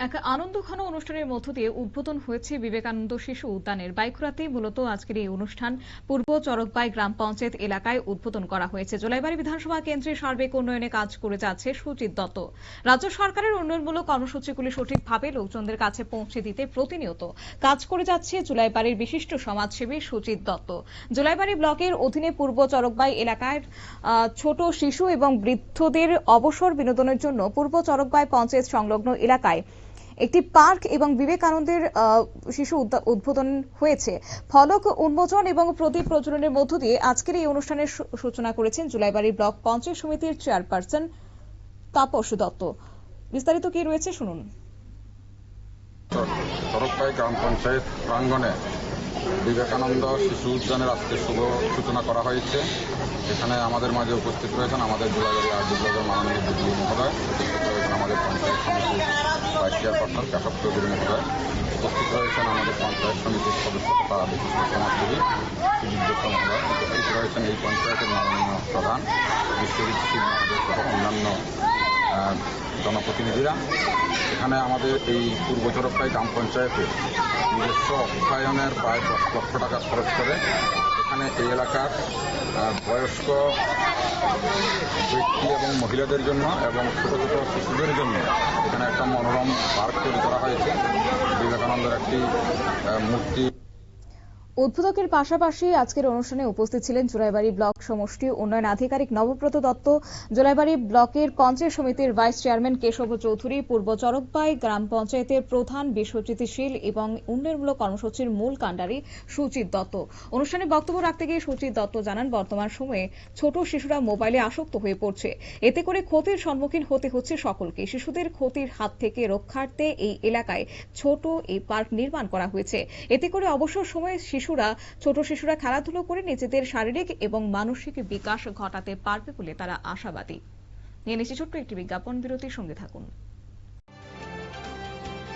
এক আনন্দঘন অনুষ্ঠানের মধ্য দিয়ে উদ্বোধন হয়েছে বিবেকানন্দ শিশু উদ্যানের। বাইখুড়াতে মূলত আজকের এই অনুষ্ঠান পূর্ব চরকবাই গ্রাম পঞ্চায়েত এলাকায় উদ্বোধন করা হয়েছে। জোলাইবাড়ি বিধানসভা কেন্দ্রের সার্বিক উন্নয়নে কাজ করে যাচ্ছে সুচিত দত্ত। রাজ্য সরকারের উন্নয়নমূলক কর্মসূচিগুলি সঠিকভাবে লোকজনদের কাছে পৌঁছে দিতে প্রতিনিয়ত কাজ করে যাচ্ছে জোলাইবাড়ির বিশিষ্ট সমাজসেবী সুচিত দত্ত। জোলাইবাড়ি ব্লকের অধীনে পূর্ব চরকবাই এলাকার ছোট শিশু এবং বৃদ্ধদের অবসর বিনোদনের জন্য পূর্ব চরকবাই পঞ্চায়েত সংলগ্ন এলাকায় একটি পার্ক এবং বিবেকানন্দের শিশু উদ্বোধন হয়েছে। ফলক উন্মোচন এবং প্রদীপ প্রজ্বলনের মধ্য দিয়ে আজকের এই অনুষ্ঠানের সূচনা করেছেন জোলাইবাড়ি ব্লক পঞ্চায়েত সমিতির চেয়ারপারসন তাপস দত্ত। বিস্তারিত কি রয়েছে শুনুন। চরকবাই গ্রাম পঞ্চায়েত প্রাঙ্গণে বিবেকানন্দ শিশু উদ্যানের আজকে শুভ সূচনা করা হয়েছে। এখানে আমাদের মাঝে উপস্থিত রয়েছেন আমাদের জোলাইবাড়ি আরডি ব্লকের মাননীয় বিডিও মহোদয়, উপস্থিত রয়েছেন আমাদের পঞ্চায়েত সমিতির ভাইস চেয়ারপারসন কেশব চৌধুরী মহোদয়, উপস্থিত রয়েছেন আমাদের পঞ্চায়েত সমিতির সদস্য তথা বিশিষ্ট সমাজসেবী সুজিত দত্ত মহোদয়, উপস্থিত রয়েছেন এই পঞ্চায়েতের মাননীয় প্রধান বিশ্বজিৎ সিং মহোদয় সহ অন্যান্য জনপ্রতিনিধিরা। এখানে আমাদের এই পূর্ব চরকবাই গ্রাম পঞ্চায়েতে নিজস্ব অর্থায়নের প্রায় 10 লক্ষ টাকা খরচ করে এখানে এই এলাকার বয়স্ক ব্যক্তি এবং মহিলাদের জন্য এবং ছোট ছোট শিশুদের জন্য এখানে একটা মনোরম পার্ক তৈরি করা হয়েছে। বিবেকানন্দের একটি মূর্তি উদ্বোধকের পাশাপাশি আজকের অনুষ্ঠানে উপস্থিত ছিলেন জোলাইবাড়ি ব্লক সমষ্টি উন্নয়ন আধিকারিক নবব্রত দত্ত, জোলাইবাড়ি ব্লকের পঞ্চায়েত সমিতির ভাইস চেয়ারম্যান কেশব চৌধুরী, পূর্ব চরকবাই গ্রাম পঞ্চায়েতের প্রধান বিশ্বজিৎশীল এবং উন্নয়নমূলক কর্মসূচির মূল কাণ্ডারি সুচিত দত্ত। অনুষ্ঠানে বক্তব্য রাখতে গিয়ে সুচিত দত্ত জানান, বর্তমান সময়ে ছোট শিশুরা মোবাইলে আসক্ত হয়ে পড়ছে। এতে করে ক্ষতির সম্মুখীন হতে হচ্ছে সকলকে। শিশুদের ক্ষতির হাত থেকে রক্ষার্থে এই এলাকায় ছোট এই পার্ক নির্মাণ করা হয়েছে। এতে করে অবসর সময়ে ছোট শিশুরা খেলাধুলো করে নিজেদের শারীরিক এবং মানসিক বিকাশ ঘটাতে পারবে বলে তারা আশাবাদী। নিয়ে নিচ্ছি ছোট্ট একটি বিজ্ঞাপন বিরতির সঙ্গে থাকুন।